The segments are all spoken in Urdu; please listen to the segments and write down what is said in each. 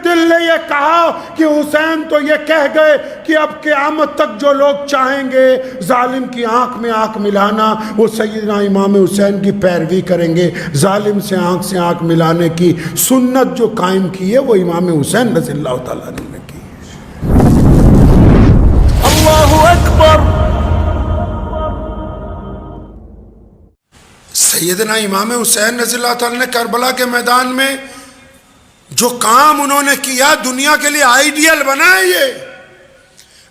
دل نے یہ کہا کہ حسین تو یہ کہہ گئے کہ اب قیامت تک جو لوگ چاہیں گے ظالم کی آنکھ میں آنکھ ملانا وہ سیدنا امام حسین کی پیروی کریں گے. ظالم سے آنکھ ملانے کی سنت جو قائم کی ہے وہ امام حسین رضی اللہ تعالیٰ عنہ نے کی. اللہ اکبر. سیدنا امام حسین رضی اللہ تعالیٰ نے کربلا کے میدان میں جو کام انہوں نے کیا دنیا کے لیے آئیڈیل بنا ہے. یہ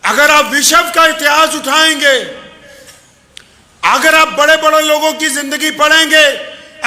اگر آپ وشو کا اتہاس اٹھائیں گے، اگر آپ بڑے بڑے لوگوں کی زندگی پڑھیں گے،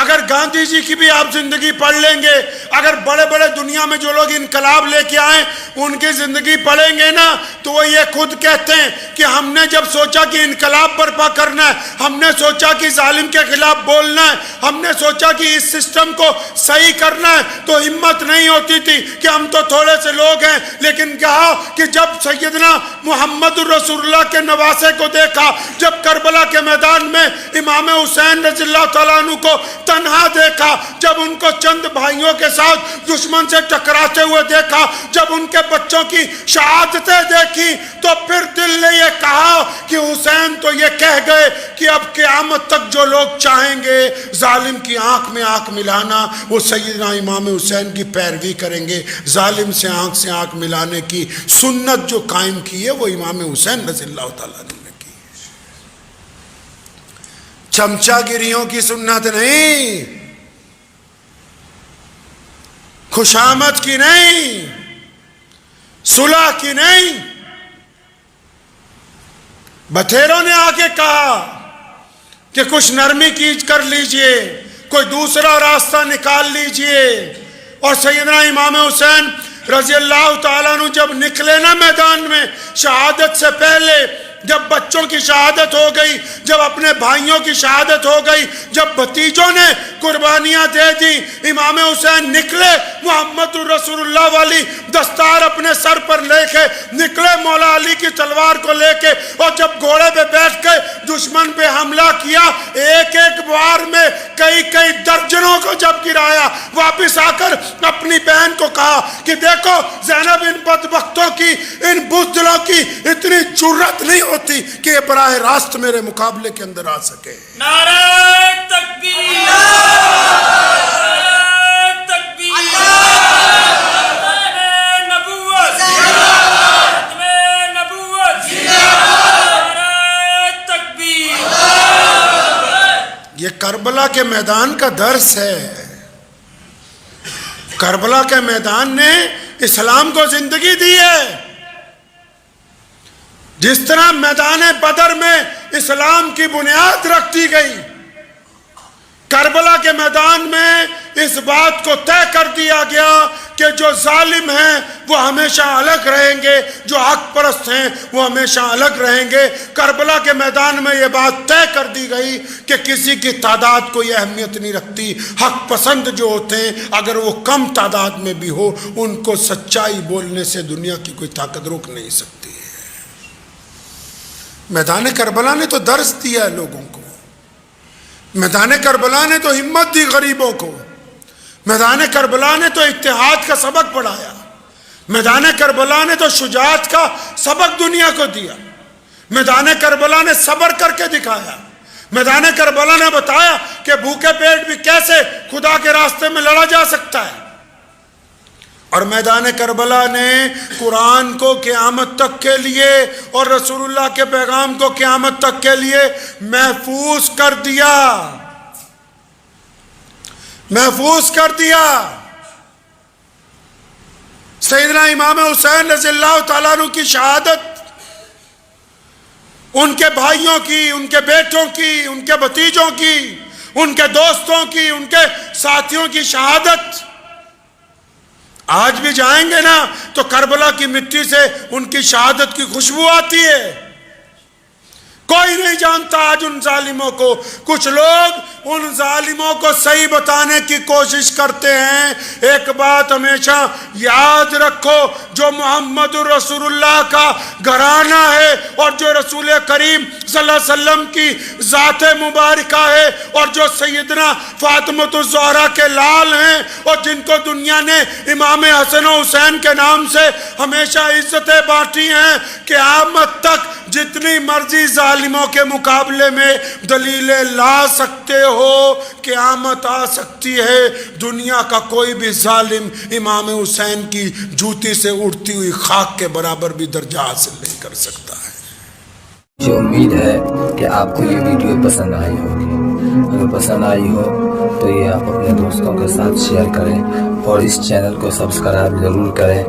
اگر گاندھی جی کی بھی آپ زندگی پڑھ لیں گے، اگر بڑے بڑے دنیا میں جو لوگ انقلاب لے کے آئیں ان کی زندگی پڑھیں گے نا تو وہ یہ خود کہتے ہیں کہ ہم نے جب سوچا کہ انقلاب برپا کرنا ہے، ہم نے سوچا کہ ظالم کے خلاف بولنا ہے، ہم نے سوچا کہ اس سسٹم کو صحیح کرنا ہے تو ہمت نہیں ہوتی تھی کہ ہم تو تھوڑے سے لوگ ہیں. لیکن کہا کہ جب سیدنا محمد رسول اللہ کے نواسے کو دیکھا، جب کربلا کے میدان میں امام حسین رضی اللہ تعالیٰ عنہ کو تنہا دیکھا، جب ان کو چند بھائیوں کے ساتھ دشمن سے ٹکراتے ہوئے دیکھا، جب ان کے بچوں کی شہادتیں دیکھی تو پھر دل نے یہ کہا کہ حسین تو یہ کہہ گئے کہ اب قیامت تک جو لوگ چاہیں گے ظالم کی آنکھ میں آنکھ ملانا وہ سیدنا امام حسین کی پیروی کریں گے. ظالم سے آنکھ ملانے کی سنت جو قائم کی ہے وہ امام حسین رضی اللہ تعالیٰ عنہ نے کی. چمچا گیریوں کی سنت نہیں، خوشامد کی نہیں، صلح کی نہیں. بتھیروں نے آ کے کہا کہ کچھ نرمی کیج کر لیجئے، کوئی دوسرا راستہ نکال لیجئے. اور سیدنا امام حسین رضی اللہ تعالیٰ عنہ جب نکلے نا میدان میں شہادت سے پہلے، جب بچوں کی شہادت ہو گئی، جب اپنے بھائیوں کی شہادت ہو گئی، جب بھتیجوں نے قربانیاں دے دی، امام حسین نکلے محمد رسول اللہ والی دستار اپنے سر پر لے کے نکلے، مولا علی کی تلوار کو لے کے، اور جب گھوڑے پہ بیٹھ کے دشمن پہ حملہ کیا، ایک ایک بار میں کئی درجنوں کو جب گرایا، واپس آ کر اپنی بہن کو کہا کہ دیکھو زینب ان بدبختوں کی، ان بزدلوں کی اتنی جرت نہیں ہوتی کہ یہ براہ راست میرے مقابلے کے اندر آ سکے. نعرہ تکبیر، نعرہ تکبیر، نعرہ نبوت، ختم نبوت، نعرہ تکبیر. یہ کربلا کے میدان کا درس ہے. کربلا کے میدان نے اسلام کو زندگی دی ہے. جس طرح میدان بدر میں اسلام کی بنیاد رکھ دی گئی، کربلا کے میدان میں اس بات کو طے کر دیا گیا کہ جو ظالم ہیں وہ ہمیشہ الگ رہیں گے، جو حق پرست ہیں وہ ہمیشہ الگ رہیں گے. کربلا کے میدان میں یہ بات طے کر دی گئی کہ کسی کی تعداد کوئی اہمیت نہیں رکھتی. حق پسند جو ہوتے ہیں اگر وہ کم تعداد میں بھی ہو، ان کو سچائی بولنے سے دنیا کی کوئی طاقت روک نہیں سکتی. میدان کربلا نے تو درس دیا ہے لوگوں کو. میدان کربلا نے تو ہمت دی غریبوں کو. میدان کربلا نے تو اتحاد کا سبق پڑھایا. میدان کربلا نے تو شجاعت کا سبق دنیا کو دیا. میدان کربلا نے صبر کر کے دکھایا. میدان کربلا نے بتایا کہ بھوکے پیٹ بھی کیسے خدا کے راستے میں لڑا جا سکتا ہے. اور میدان کربلا نے قرآن کو قیامت تک کے لیے اور رسول اللہ کے پیغام کو قیامت تک کے لیے محفوظ کر دیا. محفوظ کر دیا. سیدنا امام حسین رضی اللہ تعالیٰ عنہ کی شہادت، ان کے بھائیوں کی، ان کے بیٹوں کی، ان کے بھتیجوں کی، ان کے دوستوں کی، ان کے ساتھیوں کی شہادت، آج بھی جائیں گے نا تو کربلا کی مٹی سے ان کی شہادت کی خوشبو آتی ہے. کوئی نہیں جانتا آج ان ظالموں کو. کچھ لوگ ان ظالموں کو صحیح بتانے کی کوشش کرتے ہیں. ایک بات ہمیشہ یاد رکھو, جو محمد رسول اللہ کا گھرانہ ہے اور جو رسول کریم صلی اللہ علیہ وسلم کی ذات مبارکہ ہے اور جو سیدنا فاطمۃ الزہرا کے لال ہیں اور جن کو دنیا نے امام حسن و حسین کے نام سے ہمیشہ عزتیں بانٹی ہیں, قیامت تک جتنی مرضی ظالموں کے مقابلے میں دلیلیں لا سکتے ہو, قیامت آ سکتی ہے, دنیا کا کوئی بھی ظالم امام حسین کی جوتی سے اڑتی ہوئی خاک کے برابر بھی درجہ حاصل نہیں کر سکتا ہے. مجھے امید ہے کہ آپ کو یہ ویڈیو پسند آئی ہوگی. اگر پسند آئی ہو تو یہ آپ اپنے دوستوں کے ساتھ شیئر کریں اور اس چینل کو سبسکرائب ضرور کریں.